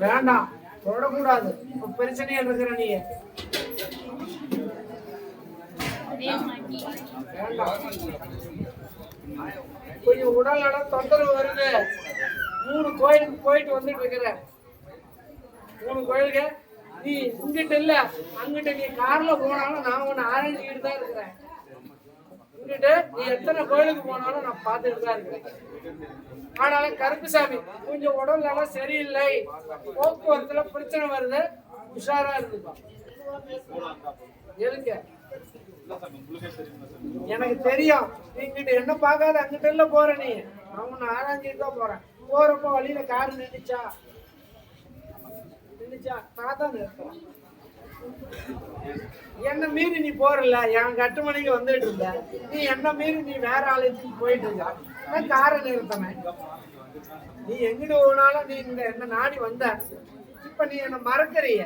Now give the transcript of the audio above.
வேண்டாம், தொடக்கூடாது. இப்ப பிரச்சனையா இருக்கிற நீ வேண்டாம். கொஞ்சம் உடல் நலம் தொந்தரவு வருது. 3 கோயிலுக்கு போயிட்டு வந்துட்டு இருக்கிற. 3 கோயிலுக்கு நீ இங்கிட்ட இல்ல, அங்கிட்ட நீ கார்ல போனாலும் நான் உன்னை ஆரஞ்சிக்கிட்டு தான் இருக்கிறேன். இங்கிட்ட நீ எத்தனை கோயிலுக்கு போனாலும் நான் பார்த்துட்டு தான் இருக்கிறேன். ஆனாலும் கருப்புசாமி கொஞ்சம் உடல் நலம் சரியில்லை, போக்குவரத்துல பிரச்சனை வருது, உஷாரா இருக்குப்பா. எதுக்கு? எனக்கு தெரியும். நீங்கிட்ட என்ன பார்க்காத அங்கிட்ட இல்ல போற நீ. நான் உன்னை ஆராய்ஞ்சிட்டு தான் போறேன். போறப்ப வழியில கார் நின்றுச்சா நான் தான் நிறுத்துறேன். என்ன மீறி நீ போறல, என் 8 மணிக்கு வந்துட்டு இருந்த நீ, என்ன மீறி நீ வேற ஆலயத்துக்கு போயிட்டு இருக்க. நான் காரை நிறுத்தினேன். நீ எங்கிட்டு போனாலும் நீ இந்த என்ன நாடி வந்த. இப்ப நீ என்ன மறக்கறிய.